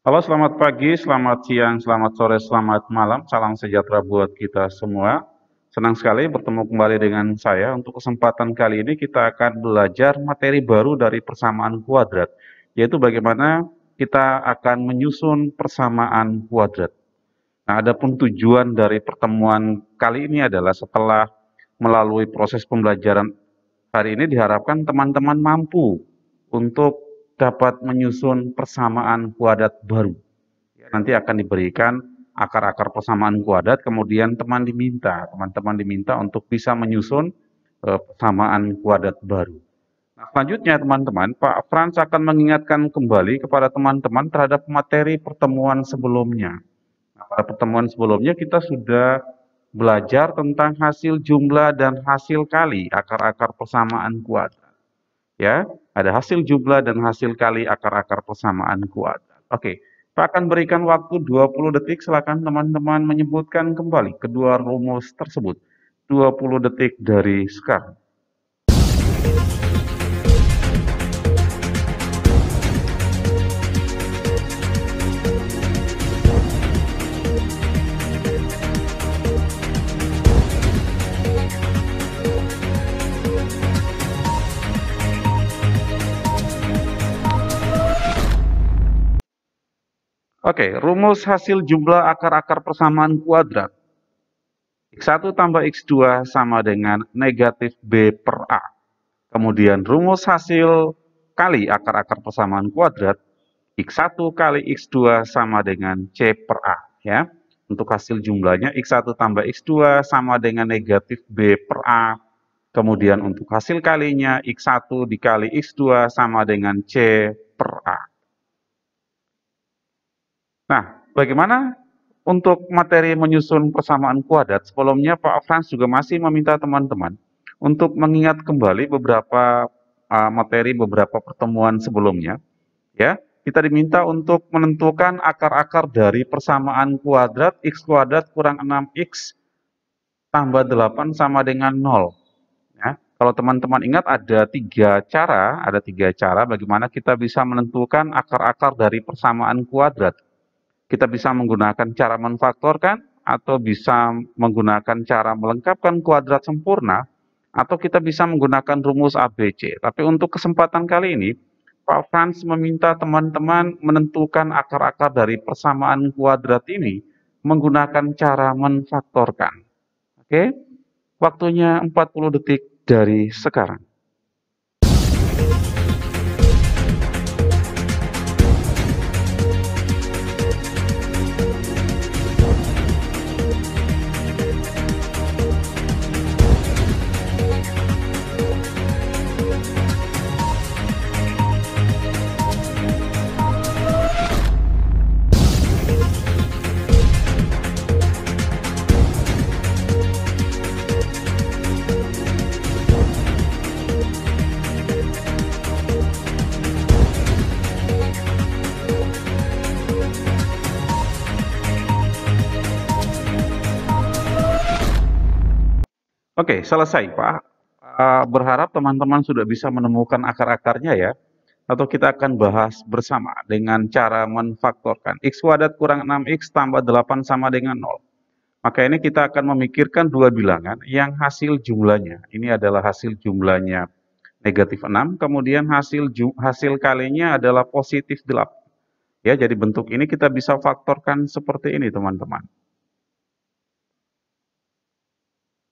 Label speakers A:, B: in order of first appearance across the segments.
A: Halo, selamat pagi, selamat siang, selamat sore, selamat malam. Salam sejahtera buat kita semua. Senang sekali bertemu kembali dengan saya. Untuk kesempatan kali ini kita akan belajar materi baru dari persamaan kuadrat, yaitu bagaimana kita akan menyusun persamaan kuadrat. Nah, adapun tujuan dari pertemuan kali ini adalah setelah melalui proses pembelajaran hari ini diharapkan teman-teman mampu untuk dapat menyusun persamaan kuadrat baru. Nanti akan diberikan akar-akar persamaan kuadrat, kemudian teman-teman diminta untuk bisa menyusun persamaan kuadrat baru. Nah, selanjutnya teman-teman, Pak Frans akan mengingatkan kembali kepada teman-teman terhadap materi pertemuan sebelumnya. Nah, pada pertemuan sebelumnya kita sudah belajar tentang hasil jumlah dan hasil kali akar-akar persamaan kuadrat. Ya, ada hasil jumlah dan hasil kali akar-akar persamaan kuadrat. Oke, Pak akan berikan waktu 20 detik. Silakan teman-teman menyebutkan kembali kedua rumus tersebut. 20 detik dari sekarang. Oke, rumus hasil jumlah akar-akar persamaan kuadrat. X1 tambah X2 sama dengan negatif B per A. Kemudian rumus hasil kali akar-akar persamaan kuadrat, X1 kali X2 sama dengan C per A. Ya. Untuk hasil jumlahnya, X1 tambah X2 sama dengan negatif B per A. Kemudian untuk hasil kalinya, X1 dikali X2 sama dengan C per A. Nah, bagaimana untuk materi menyusun persamaan kuadrat? Sebelumnya Pak Frans juga masih meminta teman-teman untuk mengingat kembali beberapa materi beberapa pertemuan sebelumnya. Ya, kita diminta untuk menentukan akar-akar dari persamaan kuadrat x kuadrat kurang 6x tambah 8 sama dengan 0. Ya, kalau teman-teman ingat ada tiga cara bagaimana kita bisa menentukan akar-akar dari persamaan kuadrat. Kita bisa menggunakan cara menfaktorkan, atau bisa menggunakan cara melengkapkan kuadrat sempurna, atau kita bisa menggunakan rumus ABC. Tapi untuk kesempatan kali ini, Pak Frans meminta teman-teman menentukan akar-akar dari persamaan kuadrat ini menggunakan cara menfaktorkan. Oke, waktunya 40 detik dari sekarang. Oke, selesai Pak. Berharap teman-teman sudah bisa menemukan akar-akarnya ya. Atau kita akan bahas bersama dengan cara menfaktorkan. X kuadrat kurang 6x tambah 8 sama dengan 0. Maka ini kita akan memikirkan dua bilangan yang hasil jumlahnya. Ini adalah hasil jumlahnya negatif 6, kemudian hasil kalinya adalah positif 8. Ya, jadi bentuk ini kita bisa faktorkan seperti ini teman-teman.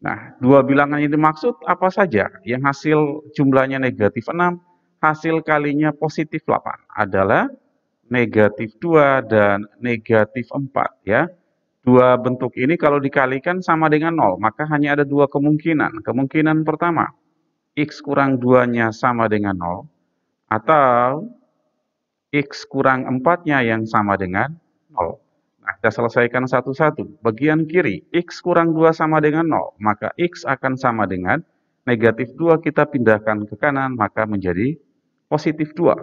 A: Nah, dua bilangan yang dimaksud apa saja? Yang hasil jumlahnya negatif 6, hasil kalinya positif 8 adalah negatif 2 dan negatif 4 ya. Dua bentuk ini kalau dikalikan sama dengan 0, maka hanya ada dua kemungkinan. Kemungkinan pertama, X kurang 2-nya sama dengan 0, atau X kurang 4-nya yang sama dengan 0. Nah, kita selesaikan satu-satu. Bagian kiri, X kurang 2 sama dengan 0, maka X akan sama dengan negatif 2 kita pindahkan ke kanan, maka menjadi positif 2.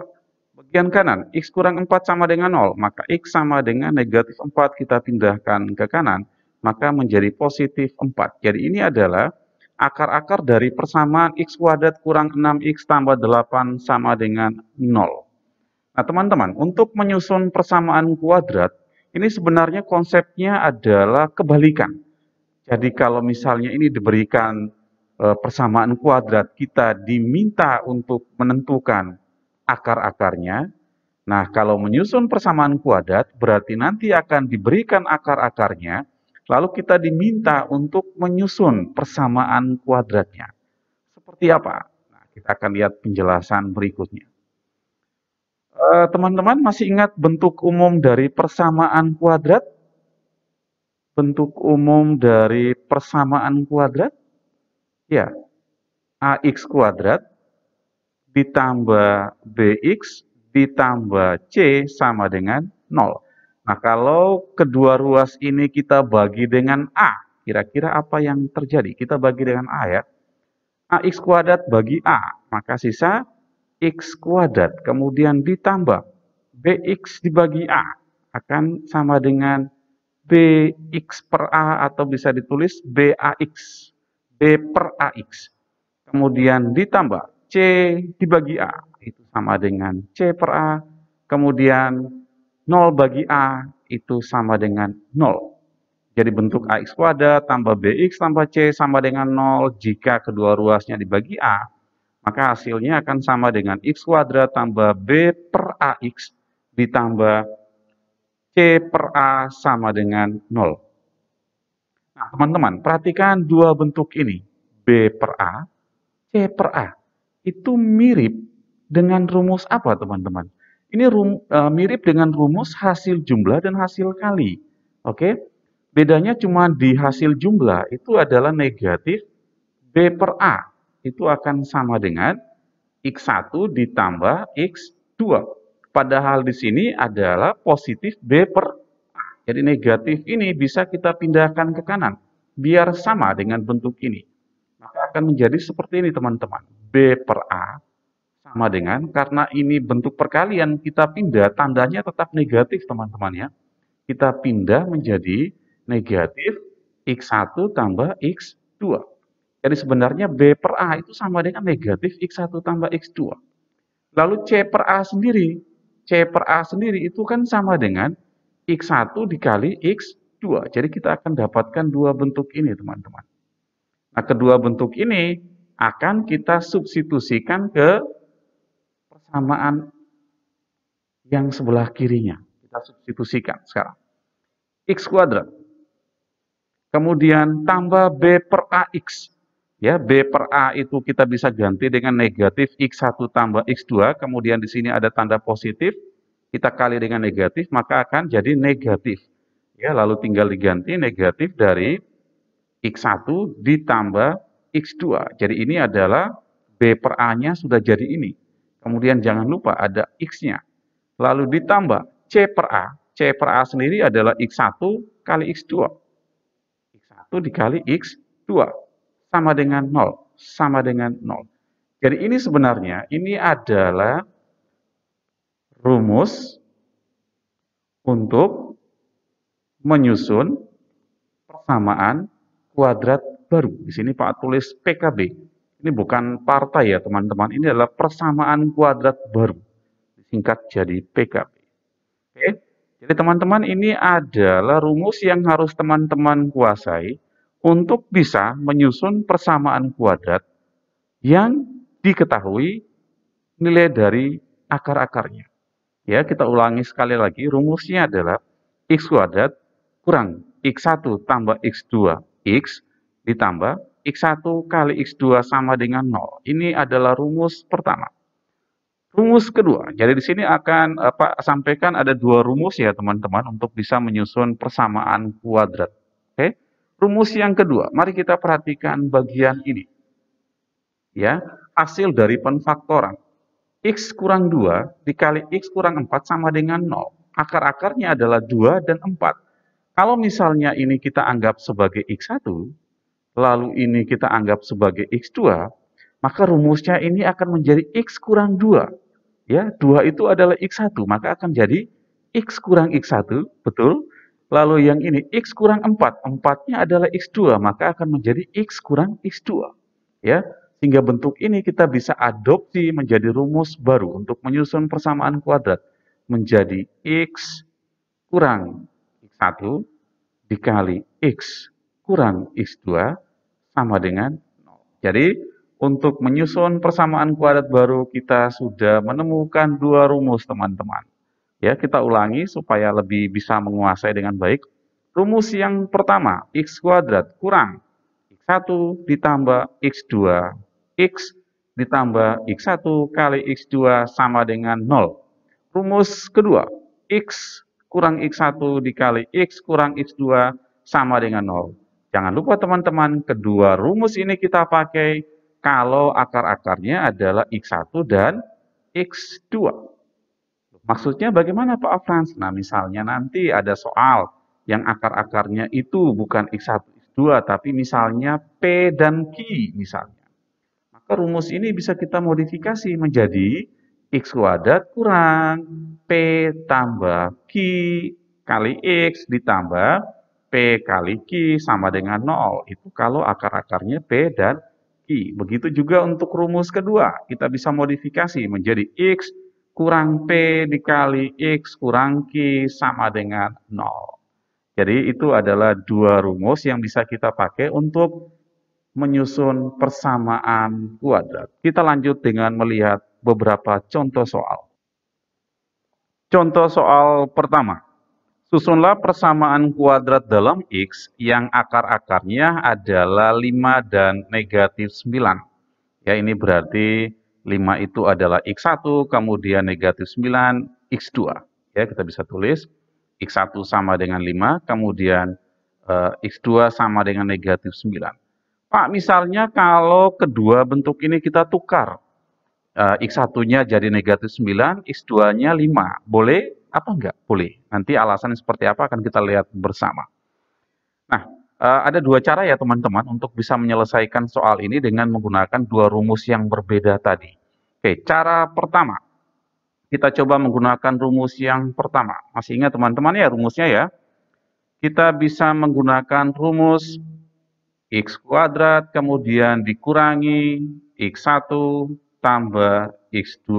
A: Bagian kanan, X kurang 4 sama dengan 0, maka X sama dengan negatif 4 kita pindahkan ke kanan, maka menjadi positif 4. Jadi ini adalah akar-akar dari persamaan X kuadrat kurang 6X tambah 8 sama dengan 0. Nah, teman-teman, untuk menyusun persamaan kuadrat, ini sebenarnya konsepnya adalah kebalikan. Jadi kalau misalnya ini diberikan persamaan kuadrat, kita diminta untuk menentukan akar-akarnya. Nah, kalau menyusun persamaan kuadrat, berarti nanti akan diberikan akar-akarnya, lalu kita diminta untuk menyusun persamaan kuadratnya. Seperti apa? Nah, kita akan lihat penjelasan berikutnya. Teman-teman masih ingat bentuk umum dari persamaan kuadrat? Bentuk umum dari persamaan kuadrat? Ya, ax kuadrat ditambah bx ditambah c sama dengan 0. Nah, kalau kedua ruas ini kita bagi dengan a, kira-kira apa yang terjadi? Kita bagi dengan a ya. Ax kuadrat bagi a, maka sisa x kuadrat, kemudian ditambah bx dibagi a, akan sama dengan bx per a atau bisa ditulis bax, b per ax. Kemudian ditambah C dibagi A, itu sama dengan C per A. Kemudian 0 bagi A, itu sama dengan 0. Jadi bentuk AX kuadrat tambah BX tambah C sama dengan 0. Jika kedua ruasnya dibagi A, maka hasilnya akan sama dengan X kuadrat tambah B per AX ditambah C per A sama dengan 0. Nah, teman-teman, perhatikan dua bentuk ini. B per A, C per A. Itu mirip dengan rumus apa, teman-teman? Ini mirip dengan rumus hasil jumlah dan hasil kali. Oke? Bedanya cuma di hasil jumlah itu adalah negatif B per A. Itu akan sama dengan X1 ditambah X2. Padahal di sini adalah positif B per A. Jadi negatif ini bisa kita pindahkan ke kanan. Biar sama dengan bentuk ini. Maka akan menjadi seperti ini, teman-teman. B per A sama dengan, karena ini bentuk perkalian, kita pindah, tandanya tetap negatif, teman-teman ya. Kita pindah menjadi negatif X1 tambah X2. Jadi sebenarnya B per A itu sama dengan negatif X1 tambah X2. Lalu C per A sendiri. C per A sendiri itu kan sama dengan X1 dikali X2. Jadi kita akan dapatkan dua bentuk ini, teman-teman. Nah, kedua bentuk ini akan kita substitusikan ke persamaan yang sebelah kirinya. Kita substitusikan sekarang. X kuadrat. Kemudian tambah B per AX. Ya, B per A itu kita bisa ganti dengan negatif X1 tambah X2. Kemudian di sini ada tanda positif. Kita kali dengan negatif, maka akan jadi negatif. Ya, lalu tinggal diganti negatif dari X1 ditambah X2. Jadi ini adalah B per A-nya sudah jadi ini. Kemudian jangan lupa ada X-nya. Lalu ditambah C per A. C per A sendiri adalah X1 kali X2. X1 dikali X2. Sama dengan 0. Sama dengan 0. Jadi ini sebenarnya, ini adalah rumus untuk menyusun persamaan kuadrat baru. Di sini Pak tulis PKB. Ini bukan partai ya teman-teman. Ini adalah persamaan kuadrat baru. Disingkat jadi PKB. Oke. Jadi teman-teman ini adalah rumus yang harus teman-teman kuasai untuk bisa menyusun persamaan kuadrat yang diketahui nilai dari akar-akarnya. Ya, kita ulangi sekali lagi. Rumusnya adalah X kuadrat kurang X1 tambah X2 X ditambah X1 kali X2 sama dengan 0. Ini adalah rumus pertama. Rumus kedua, jadi di sini akan Pak sampaikan ada dua rumus ya teman-teman untuk bisa menyusun persamaan kuadrat. Oke, rumus yang kedua, mari kita perhatikan bagian ini. Ya, hasil dari penfaktoran. X kurang 2 dikali X kurang 4 sama dengan 0. Akar-akarnya adalah 2 dan 4. Kalau misalnya ini kita anggap sebagai X1, lalu ini kita anggap sebagai X2, maka rumusnya ini akan menjadi X kurang 2. Ya, 2 itu adalah X1, maka akan jadi X kurang X1, betul? Lalu yang ini X kurang 4, 4-nya adalah X2, maka akan menjadi X kurang X2. Ya, Sehingga bentuk ini kita bisa adopsi menjadi rumus baru untuk menyusun persamaan kuadrat menjadi X kurang X1 dikali X kurang X2 sama dengan 0. Jadi, untuk menyusun persamaan kuadrat baru kita sudah menemukan dua rumus, teman-teman. Ya, kita ulangi supaya lebih bisa menguasai dengan baik. Rumus yang pertama, X kuadrat kurang X1 ditambah X2, X ditambah X1 kali X2 sama dengan 0. Rumus kedua, X kurang X1 dikali X kurang X2 sama dengan 0. Jangan lupa teman-teman, kedua rumus ini kita pakai kalau akar-akarnya adalah X1 dan X2. Maksudnya bagaimana Pak Afrans? Nah, misalnya nanti ada soal yang akar-akarnya itu bukan X1, X2, tapi misalnya P dan Q misalnya. Maka rumus ini bisa kita modifikasi menjadi X kuadrat kurang P tambah Q kali X ditambah P kali Q sama dengan 0. Itu kalau akar-akarnya P dan Q. Begitu juga untuk rumus kedua. Kita bisa modifikasi menjadi X kurang P dikali X kurang Q sama dengan 0. Jadi itu adalah dua rumus yang bisa kita pakai untuk menyusun persamaan kuadrat. Kita lanjut dengan melihat beberapa contoh soal. Contoh soal pertama. Susunlah persamaan kuadrat dalam X yang akar-akarnya adalah 5 dan negatif 9. Ya, ini berarti 5 itu adalah X1, kemudian negatif 9, X2. Ya, kita bisa tulis X1 sama dengan 5, kemudian X2 sama dengan negatif 9. Pak, misalnya kalau kedua bentuk ini kita tukar, X1-nya jadi negatif 9, X2-nya 5. Boleh apa enggak? Boleh. Nanti alasannya seperti apa akan kita lihat bersama. Nah, ada dua cara ya teman-teman untuk bisa menyelesaikan soal ini dengan menggunakan dua rumus yang berbeda tadi. Oke, cara pertama. Kita coba menggunakan rumus yang pertama. Masih ingat teman-teman ya rumusnya ya? Kita bisa menggunakan rumus X kuadrat kemudian dikurangi X1 tambah X2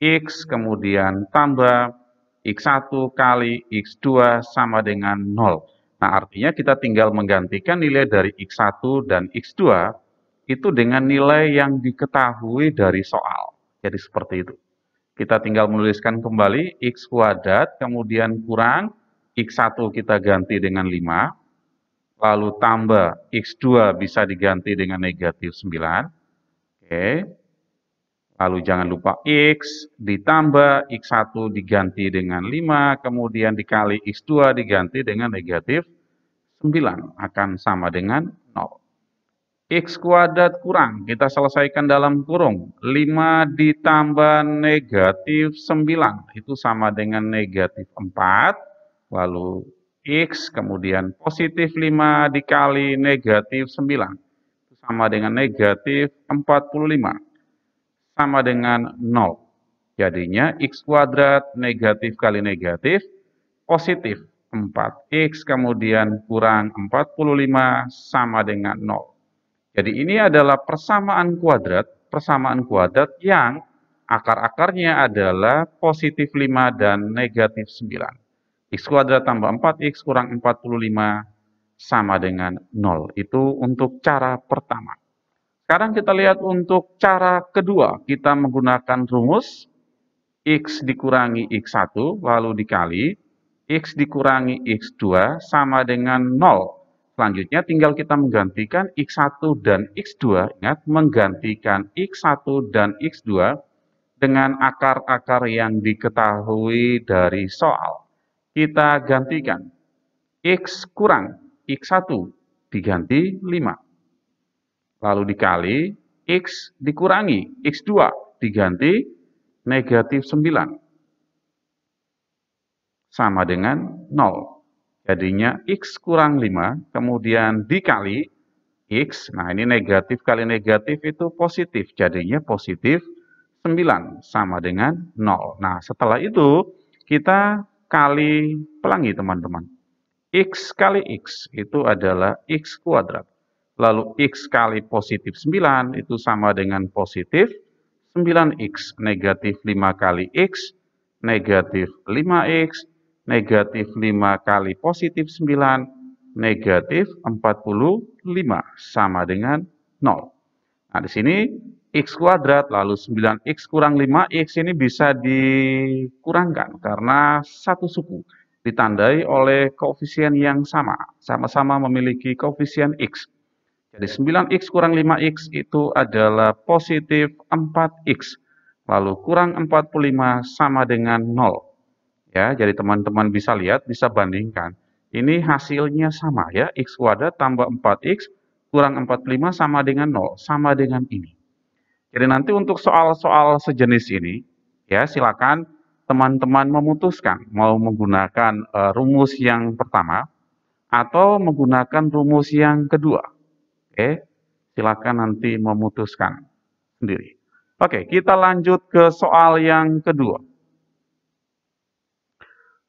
A: X kemudian tambah X1 kali X2 sama dengan 0. Nah, artinya kita tinggal menggantikan nilai dari X1 dan X2 itu dengan nilai yang diketahui dari soal. Jadi seperti itu. Kita tinggal menuliskan kembali X kuadrat kemudian kurang X1 kita ganti dengan 5. Lalu tambah X2 bisa diganti dengan negatif 9. Oke. Lalu jangan lupa X ditambah X1 diganti dengan 5, kemudian dikali X2 diganti dengan negatif 9, akan sama dengan 0. X kuadrat kurang, kita selesaikan dalam kurung, 5 ditambah negatif 9, itu sama dengan negatif 4, lalu X kemudian positif 5 dikali negatif 9, itu sama dengan negatif 45. Sama dengan 0. Jadinya X kuadrat negatif kali negatif positif 4X kemudian kurang 45 sama dengan 0. Jadi ini adalah persamaan kuadrat yang akar-akarnya adalah positif 5 dan negatif 9. X kuadrat tambah 4X kurang 45 sama dengan 0. Itu untuk cara pertama. Sekarang kita lihat untuk cara kedua. Kita menggunakan rumus X dikurangi X1 lalu dikali X dikurangi X2 sama dengan 0. Selanjutnya tinggal kita menggantikan X1 dan X2. Ingat, menggantikan X1 dan X2 dengan akar-akar yang diketahui dari soal. Kita gantikan X kurang X1 diganti 5. Lalu dikali X dikurangi X2 diganti negatif 9 sama dengan 0. Jadinya X kurang 5 kemudian dikali X, nah ini negatif kali negatif itu positif, jadinya positif 9 sama dengan 0. Nah setelah itu kita pelangi teman-teman. X kali X itu adalah X kuadrat. lalu X kali positif 9 itu sama dengan positif 9X, negatif 5 kali X, negatif 5X, negatif 5 kali positif 9, negatif 45, sama dengan 0. Nah, di sini X kuadrat, lalu 9X kurang 5X ini bisa dikurangkan karena satu suku, ditandai oleh koefisien yang sama, sama-sama memiliki koefisien X. Jadi 9X kurang 5X itu adalah positif 4X, lalu kurang 45 sama dengan 0. Ya, jadi teman-teman bisa lihat, bisa bandingkan. Ini hasilnya sama ya, X kuadrat tambah 4X kurang 45 sama dengan 0, sama dengan ini. Jadi nanti untuk soal-soal sejenis ini, ya silakan teman-teman memutuskan mau menggunakan rumus yang pertama atau menggunakan rumus yang kedua. Oke, silakan nanti memutuskan sendiri. Oke, kita lanjut ke soal yang kedua.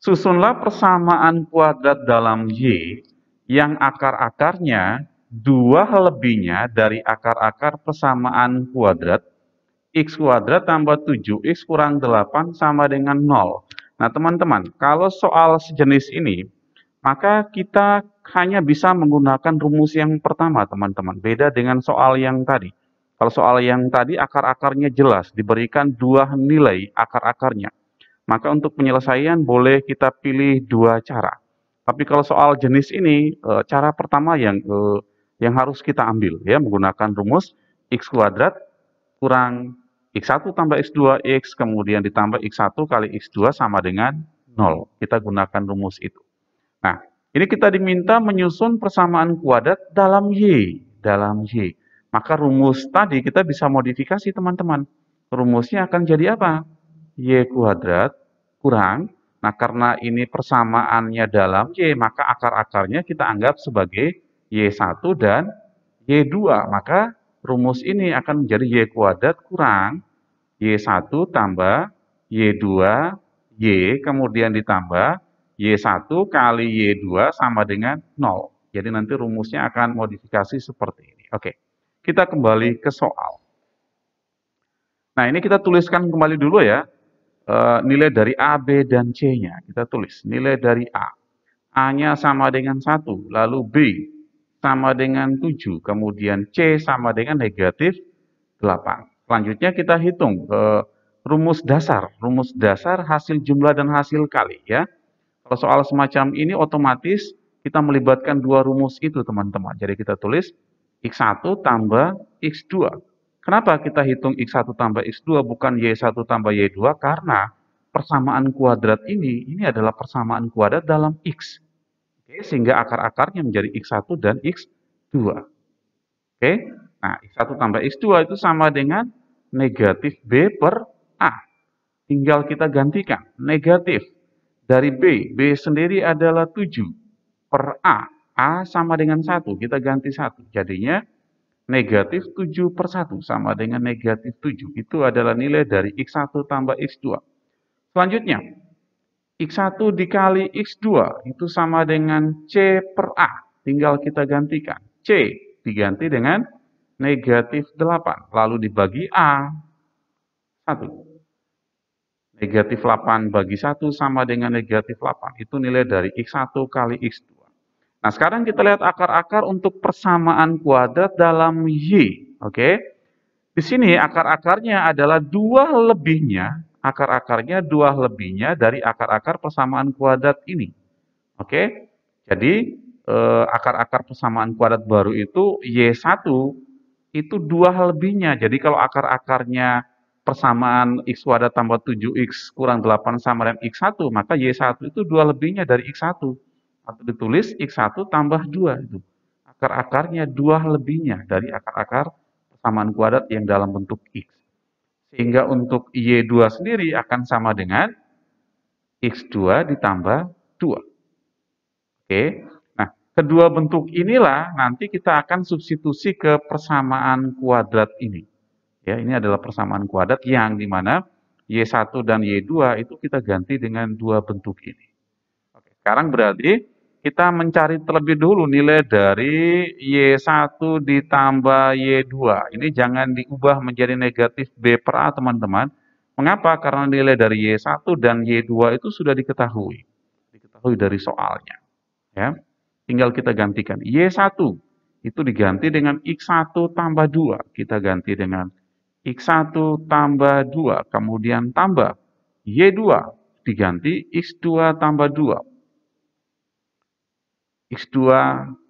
A: Susunlah persamaan kuadrat dalam Y yang akar-akarnya 2 lebihnya dari akar-akar persamaan kuadrat X kuadrat tambah 7X kurang 8 sama dengan 0. Nah teman-teman, kalau soal sejenis ini, maka kita hanya bisa menggunakan rumus yang pertama teman-teman. Beda dengan soal yang tadi. Kalau soal yang tadi akar-akarnya jelas, diberikan 2 nilai akar-akarnya. Maka untuk penyelesaian boleh kita pilih 2 cara. Tapi kalau soal jenis ini, cara pertama yang harus kita ambil ya, menggunakan rumus X kuadrat kurang X1 tambah X2 X, kemudian ditambah X1 kali X2 sama dengan 0. Kita gunakan rumus itu. Nah, ini kita diminta menyusun persamaan kuadrat dalam Y. Dalam Y. Maka rumus tadi kita bisa modifikasi teman-teman. Rumusnya akan jadi apa? Y kuadrat kurang, nah karena ini persamaannya dalam Y, maka akar-akarnya kita anggap sebagai Y1 dan Y2. Maka rumus ini akan menjadi Y kuadrat kurang Y1 tambah Y2 Y, kemudian ditambah Y1 kali Y2 sama dengan 0. Jadi nanti rumusnya akan modifikasi seperti ini. Oke, kita kembali ke soal. Nah ini kita tuliskan kembali dulu ya. Nilai dari A, B, dan C-nya. Kita tulis nilai dari A. A-nya sama dengan 1, lalu B sama dengan 7, kemudian C sama dengan negatif 8. Selanjutnya kita hitung rumus dasar. Rumus dasar hasil jumlah dan hasil kali ya. Kalau soal semacam ini otomatis kita melibatkan 2 rumus itu teman-teman. Jadi kita tulis X1 tambah X2. Kenapa kita hitung X1 tambah X2 bukan Y1 tambah Y2? Karena persamaan kuadrat ini adalah persamaan kuadrat dalam X. Oke, sehingga akar-akarnya menjadi X1 dan X2. Oke, nah X1 tambah X2 itu sama dengan negatif B per A. Tinggal kita gantikan. Negatif dari B sendiri adalah 7 per A. A sama dengan 1, kita ganti 1. Jadinya negatif 7 per 1 sama dengan negatif 7. Itu adalah nilai dari X1 tambah X2. Selanjutnya, X1 dikali X2 itu sama dengan C per A. Tinggal kita gantikan. C diganti dengan negatif 8. Lalu dibagi A. 1. Negatif 8 bagi 1 sama dengan negatif 8. Itu nilai dari X1 kali X2. Nah, sekarang kita lihat akar-akar untuk persamaan kuadrat dalam Y. Oke. Di sini akar-akarnya adalah 2 lebihnya, akar-akarnya 2 lebihnya dari akar-akar persamaan kuadrat ini. Oke. Jadi, akar-akar persamaan kuadrat baru itu Y1 itu 2 lebihnya. Jadi, kalau akar-akarnya persamaan X kuadrat tambah 7X kurang 8 sama dengan X1, maka Y1 itu 2 lebihnya dari X1. Atau ditulis X1 tambah 2 itu. Akar-akarnya 2 lebihnya dari akar-akar persamaan kuadrat yang dalam bentuk X. Sehingga untuk Y2 sendiri akan sama dengan X2 ditambah 2. Oke. Nah, kedua bentuk inilah nanti kita akan substitusi ke persamaan kuadrat ini. Ya, ini adalah persamaan kuadrat yang dimana Y1 dan Y2 itu kita ganti dengan 2 bentuk ini. Oke, sekarang berarti kita mencari terlebih dulu nilai dari Y1 ditambah Y2. Ini jangan diubah menjadi negatif B per A, teman-teman. Mengapa? Karena nilai dari Y1 dan Y2 itu sudah diketahui. Diketahui dari soalnya. Ya. Tinggal kita gantikan. Y1 itu diganti dengan X1 tambah 2. Kita ganti dengan X1 tambah 2. Kemudian tambah Y2 diganti X2 tambah 2. X2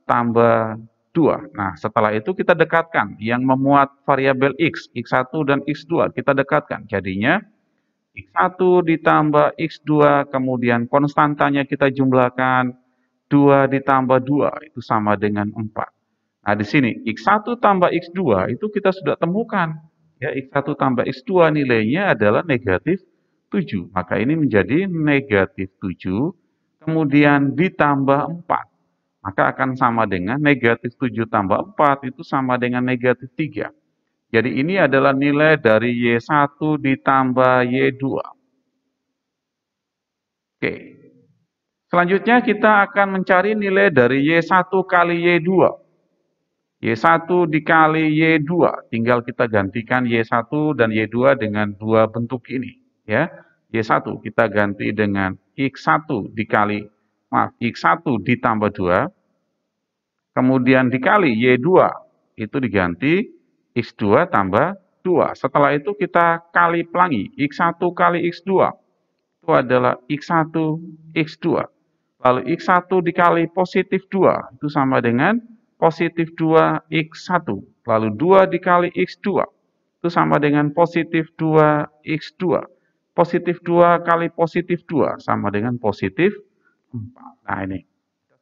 A: tambah 2. Nah, setelah itu kita dekatkan yang memuat variabel X, X1 dan X2, kita dekatkan. Jadinya X1 ditambah X2, kemudian konstantanya kita jumlahkan, 2 ditambah 2, itu sama dengan 4. Nah, di sini X1 tambah X2 itu kita sudah temukan. Ya, X1 tambah X2 nilainya adalah negatif 7. Maka ini menjadi negatif 7, kemudian ditambah 4. Maka akan sama dengan negatif 7 tambah 4 itu sama dengan negatif 3. Jadi ini adalah nilai dari Y1 ditambah Y2. Oke. Selanjutnya kita akan mencari nilai dari Y1 kali Y2. Y1 dikali Y2. Tinggal kita gantikan Y1 dan Y2 dengan dua bentuk ini. Ya. Y1 kita ganti dengan X1 dikali, X1 ditambah 2. Kemudian dikali Y2 itu diganti X2 tambah 2. Setelah itu kita kali pelangi. X1 kali X2 itu adalah X1 X2. Lalu X1 dikali positif 2 itu sama dengan positif 2 X1. Lalu 2 dikali X2 itu sama dengan positif 2 X2. Positif 2 kali positif 2 sama dengan positif 4. Nah ini.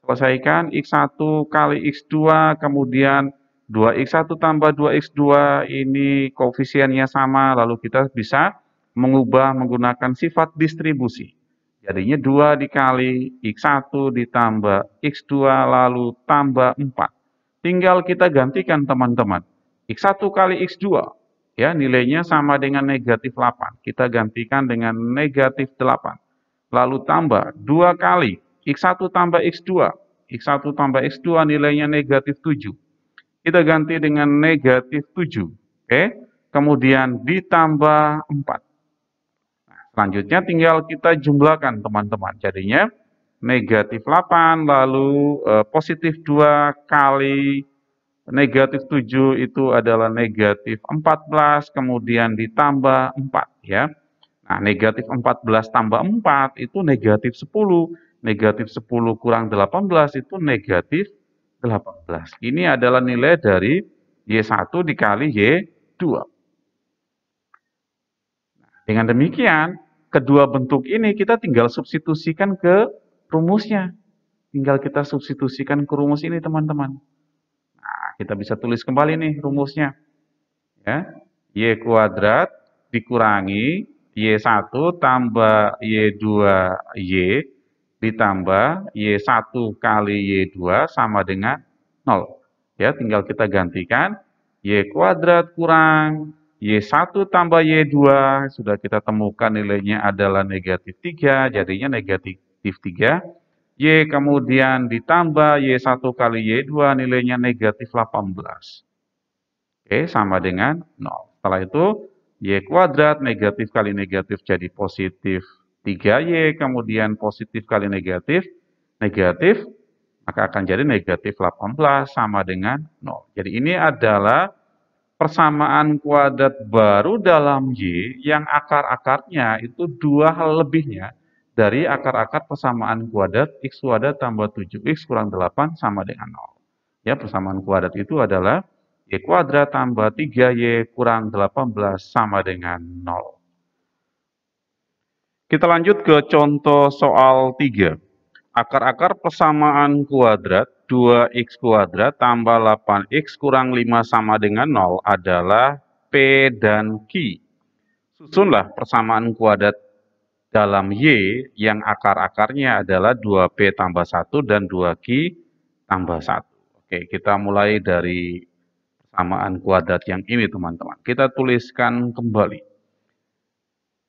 A: Selesaikan X1 kali X2, kemudian 2X1 tambah 2X2, ini koefisiennya sama, lalu kita bisa mengubah menggunakan sifat distribusi. Jadinya 2 dikali X1 ditambah X2, lalu tambah 4. Tinggal kita gantikan, teman-teman. X1 kali X2, ya nilainya sama dengan negatif 8. Kita gantikan dengan negatif 8. Lalu tambah 2 kali X1 tambah X2. X1 tambah X2 nilainya negatif 7. Kita ganti dengan negatif 7. Oke. Kemudian ditambah 4. Nah, selanjutnya tinggal kita jumlahkan, teman-teman. Jadinya negatif 8, lalu positif 2 kali negatif 7 itu adalah negatif 14, kemudian ditambah 4. Ya. Nah, negatif 14 tambah 4 itu negatif 10. Negatif 10 kurang 18 itu negatif 18. Ini adalah nilai dari Y1 dikali Y2. Nah, dengan demikian, kedua bentuk ini kita tinggal substitusikan ke rumusnya. Tinggal kita substitusikan ke rumus ini, teman-teman. Nah, kita bisa tulis kembali nih rumusnya. Ya, Y kuadrat dikurangi Y1 tambah Y2Y ditambah Y1 kali Y2 sama dengan 0. Ya, tinggal kita gantikan Y kuadrat kurang Y1 tambah Y2, sudah kita temukan nilainya adalah negatif 3, jadinya negatif 3. Y kemudian ditambah Y1 kali Y2 nilainya negatif 18. Oke, sama dengan 0. Setelah itu Y kuadrat negatif kali negatif jadi positif 3Y, kemudian positif kali negatif, negatif, maka akan jadi negatif 18 sama dengan 0. Jadi ini adalah persamaan kuadrat baru dalam Y yang akar-akarnya itu 2 hal lebihnya dari akar-akar persamaan kuadrat X kuadrat tambah 7X kurang 8 sama dengan 0. Ya, persamaan kuadrat itu adalah Y kuadrat tambah 3Y kurang 18 sama dengan 0. Kita lanjut ke contoh soal 3. Akar-akar persamaan kuadrat 2X kuadrat tambah 8X kurang 5 sama dengan 0 adalah P dan Q. Susunlah persamaan kuadrat dalam Y yang akar-akarnya adalah 2P tambah 1 dan 2Q tambah 1. Oke, kita mulai dari persamaan kuadrat yang ini, teman-teman. Kita tuliskan kembali.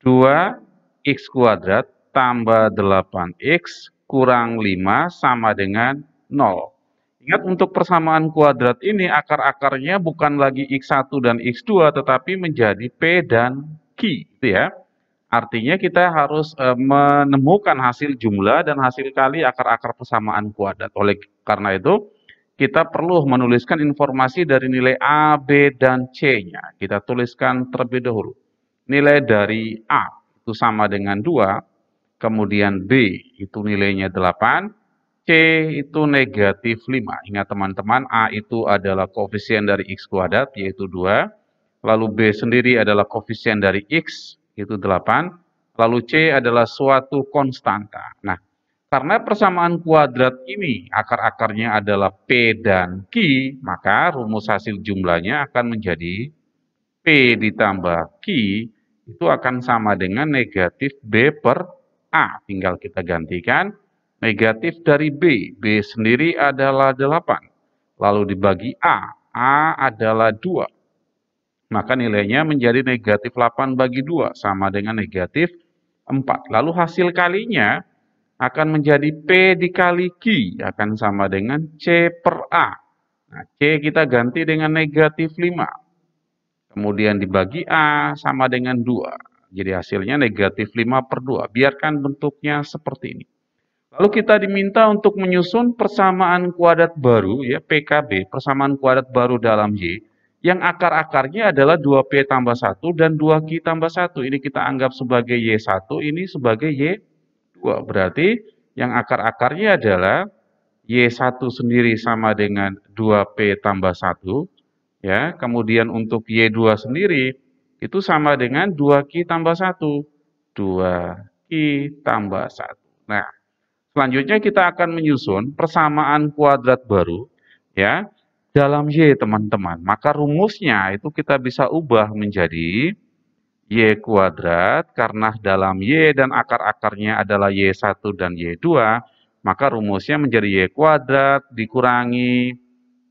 A: 2X kuadrat tambah 8X kurang 5 sama dengan 0. Ingat untuk persamaan kuadrat ini akar-akarnya bukan lagi X1 dan X2 tetapi menjadi P dan Q gitu ya. Artinya kita harus menemukan hasil jumlah dan hasil kali akar-akar persamaan kuadrat. Oleh karena itu kita perlu menuliskan informasi dari nilai A, B, dan C-nya. Kita tuliskan terlebih dahulu. Nilai dari A itu sama dengan 2, kemudian B itu nilainya 8, C itu negatif 5. Ingat teman-teman, A itu adalah koefisien dari X kuadrat, yaitu 2. Lalu B sendiri adalah koefisien dari X, yaitu 8. Lalu C adalah suatu konstanta. Nah, karena persamaan kuadrat ini akar-akarnya adalah P dan Q, maka rumus hasil jumlahnya akan menjadi P ditambah Q itu akan sama dengan negatif B per A. Tinggal kita gantikan. Negatif dari B, B sendiri adalah 8. Lalu dibagi A adalah 2. Maka nilainya menjadi negatif 8 bagi 2, sama dengan negatif 4. Lalu hasil kalinya akan menjadi P dikali Q, akan sama dengan C per A. Nah, C kita ganti dengan negatif 5. Kemudian dibagi A sama dengan 2. Jadi hasilnya negatif 5 per 2. Biarkan bentuknya seperti ini. Lalu kita diminta untuk menyusun persamaan kuadrat baru, ya PKB, persamaan kuadrat baru dalam Y, yang akar-akarnya adalah 2P tambah 1 dan 2Q tambah 1. Ini kita anggap sebagai Y1, ini sebagai Y2. Berarti yang akar-akarnya adalah Y1 sendiri sama dengan 2P tambah 1. Ya, kemudian untuk Y2 sendiri, itu sama dengan 2Q tambah 1. 2Q tambah 1. Nah, selanjutnya kita akan menyusun persamaan kuadrat baru ya dalam Y teman-teman. Maka rumusnya itu kita bisa ubah menjadi Y kuadrat karena dalam Y dan akar-akarnya adalah Y1 dan Y2, maka rumusnya menjadi Y kuadrat dikurangi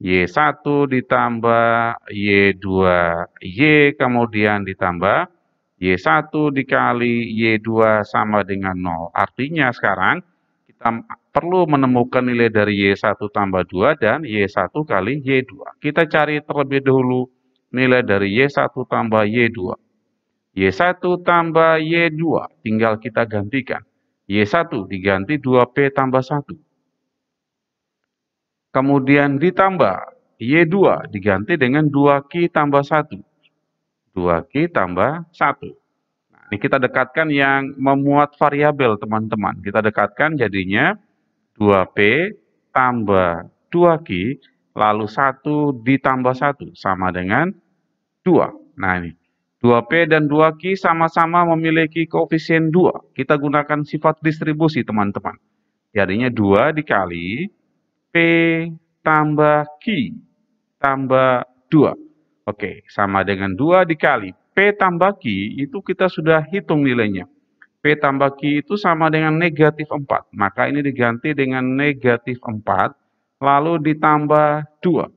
A: Y1 ditambah Y2Y kemudian ditambah Y1 dikali Y2 sama dengan 0. Artinya sekarang kita perlu menemukan nilai dari Y1 tambah 2 dan Y1 kali Y2. Kita cari terlebih dahulu nilai dari Y1 tambah Y2. Y1 tambah Y2, tinggal kita gantikan. Y1 diganti 2P tambah 1. Kemudian ditambah Y2 diganti dengan 2Q tambah 1. 2Q tambah 1. Ini kita dekatkan yang memuat variabel, teman-teman. Kita dekatkan jadinya 2P tambah 2Q, lalu 1 ditambah 1, sama dengan 2. Nah, ini. 2P dan 2Q sama-sama memiliki koefisien 2. Kita gunakan sifat distribusi, teman-teman. Jadinya 2 dikali P tambah Q tambah 2. Oke, sama dengan 2 dikali P tambah Q itu kita sudah hitung nilainya. P tambah Q itu sama dengan negatif 4. Maka ini diganti dengan negatif 4, lalu ditambah 2.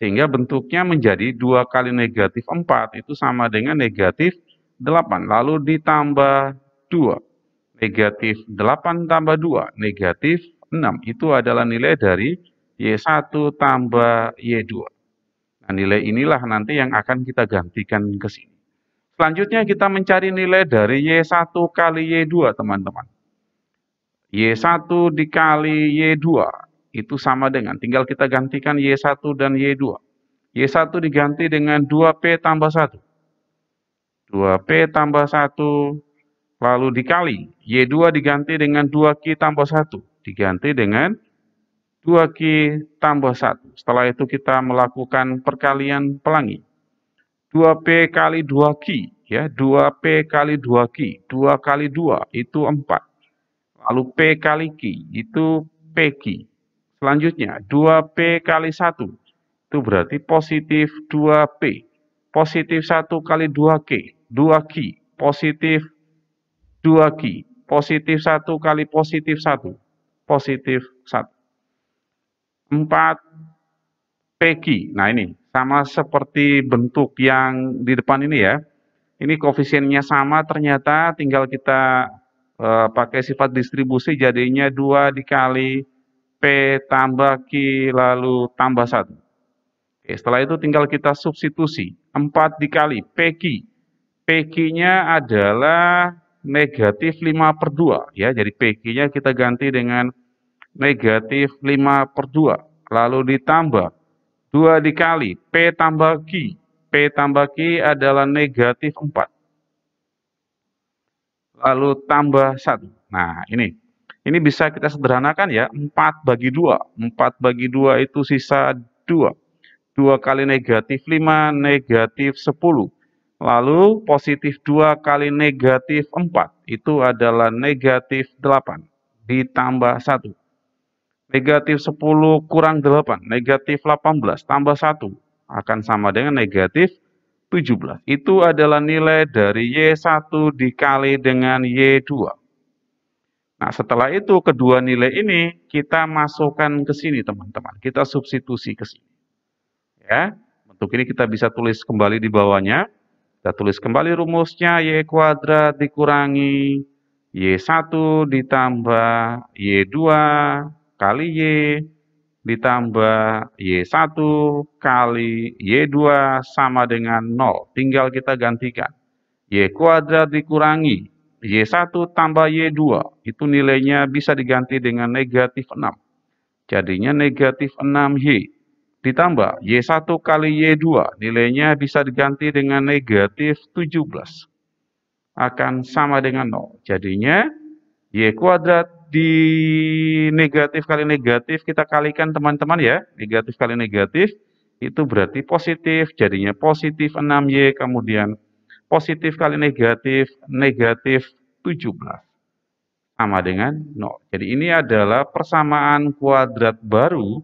A: Sehingga bentuknya menjadi 2 kali negatif 4 itu sama dengan negatif 8. Lalu ditambah 2. Negatif 8 tambah 2, negatif 6. Itu adalah nilai dari Y1 tambah Y2. Nah, nilai inilah nanti yang akan kita gantikan ke sini. Selanjutnya kita mencari nilai dari Y1 kali Y2, teman-teman. Y1 dikali Y2 itu sama dengan, tinggal kita gantikan Y1 dan Y2. Y1 diganti dengan 2P tambah 1. 2P tambah 1, lalu dikali. Y2 diganti dengan 2Q tambah 1. Diganti dengan 2Q tambah 1. Setelah itu kita melakukan perkalian pelangi. 2P kali 2Q, ya, 2P kali 2Q, 2 kali 2 itu 4. Lalu P kali Q itu PQ. Selanjutnya 2P kali 1, itu berarti positif 2P. Positif 1 kali 2Q, 2Q, positif 2Q. Positif 1 kali positif 1, positif 1. 4 PQ. Nah, ini sama seperti bentuk yang di depan ini ya. Ini koefisiennya sama, ternyata tinggal kita pakai sifat distribusi jadinya 2 dikali P tambah Q lalu tambah 1. Oke, setelah itu tinggal kita substitusi. 4 dikali PQ. PQ-nya adalah negatif 5/2. Ya, jadi PQ-nya kita ganti dengan negatif 5/2. Lalu ditambah 2 dikali P tambah Q. P tambah Q adalah negatif 4. Lalu tambah 1. Nah, ini bisa kita sederhanakan ya, 4 bagi 2. 4 bagi 2 itu sisa 2. 2 kali negatif 5, negatif 10. Lalu positif 2 kali negatif 4, itu adalah negatif 8. Ditambah 1. Negatif 10 kurang 8, negatif 18, tambah 1. Akan sama dengan negatif 17. Itu adalah nilai dari Y1 dikali dengan Y2. Nah, setelah itu kedua nilai ini kita masukkan ke sini, teman-teman. Kita substitusi ke sini. Ya, untuk ini kita bisa tulis kembali di bawahnya. Kita tulis kembali rumusnya, Y kuadrat dikurangi Y1 ditambah Y2 kali Y ditambah Y1 kali Y2 sama dengan 0. Tinggal kita gantikan. Y kuadrat dikurangi Y1 tambah Y2. Itu nilainya bisa diganti dengan negatif 6. Jadinya negatif 6Y. Ditambah Y1 kali Y2. Nilainya bisa diganti dengan negatif 17. Akan sama dengan 0. Jadinya Y kuadrat di negatif kali negatif kita kalikan teman-teman ya. Negatif kali negatif itu berarti positif. Jadinya positif 6Y kemudian positif kali negatif, negatif 17. Sama dengan 0. Jadi ini adalah persamaan kuadrat baru.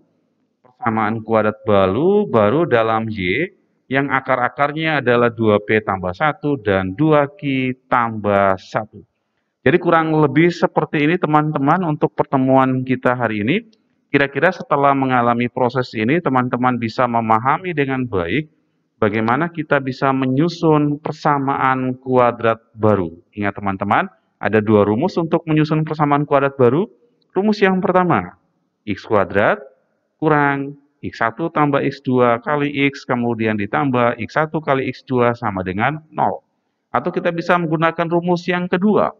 A: Persamaan kuadrat baru dalam Y yang akar-akarnya adalah 2P tambah 1 dan 2Q tambah 1. Jadi kurang lebih seperti ini teman-teman untuk pertemuan kita hari ini. Kira-kira setelah mengalami proses ini teman-teman bisa memahami dengan baik bagaimana kita bisa menyusun persamaan kuadrat baru. Ingat teman-teman, ada 2 rumus untuk menyusun persamaan kuadrat baru. Rumus yang pertama, X kuadrat kurang X1 tambah X2 kali X, kemudian ditambah X1 kali X2 sama dengan 0. Atau kita bisa menggunakan rumus yang kedua,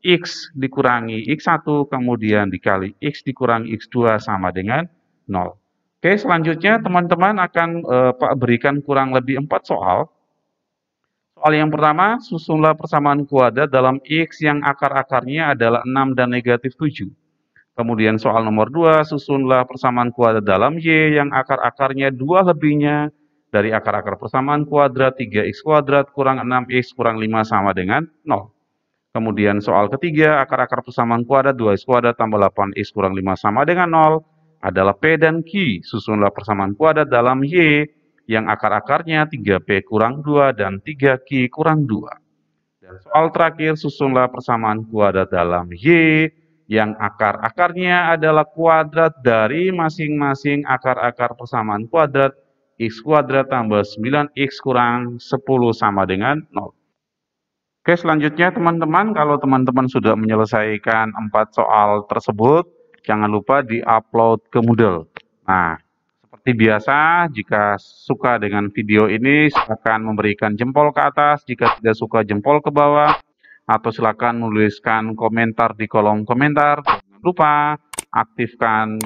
A: X dikurangi X1, kemudian dikali X dikurangi X2 sama dengan 0. Oke, selanjutnya teman-teman akan Pak berikan kurang lebih 4 soal. Soal yang pertama, susunlah persamaan kuadrat dalam X yang akar-akarnya adalah 6 dan negatif 7. Kemudian soal nomor 2, susunlah persamaan kuadrat dalam Y yang akar-akarnya 2 lebihnya dari akar-akar persamaan kuadrat 3X kuadrat kurang 6X kurang 5 sama dengan 0. Kemudian soal ketiga, akar-akar persamaan kuadrat 2X kuadrat tambah 8X kurang 5 sama dengan 0 adalah P dan Q. Susunlah persamaan kuadrat dalam Y yang akar-akarnya 3P kurang 2 dan 3Q kurang 2. Dan soal terakhir, susunlah persamaan kuadrat dalam Y yang akar-akarnya adalah kuadrat dari masing-masing akar-akar persamaan kuadrat X kuadrat tambah 9X kurang 10 sama dengan 0. Oke, selanjutnya teman-teman, kalau teman-teman sudah menyelesaikan 4 soal tersebut, jangan lupa di-upload ke Moodle. Nah, seperti biasa, jika suka dengan video ini, silakan memberikan jempol ke atas. Jika tidak suka, jempol ke bawah. Atau silakan menuliskan komentar di kolom komentar. Jangan lupa aktifkan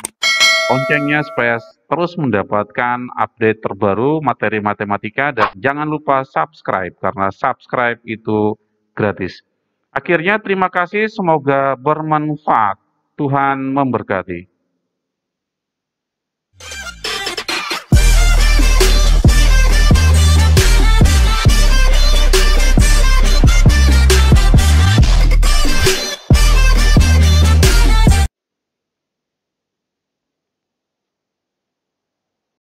A: loncengnya supaya terus mendapatkan update terbaru materi matematika. Dan jangan lupa subscribe, karena subscribe itu gratis. Akhirnya terima kasih, semoga bermanfaat. Tuhan memberkati.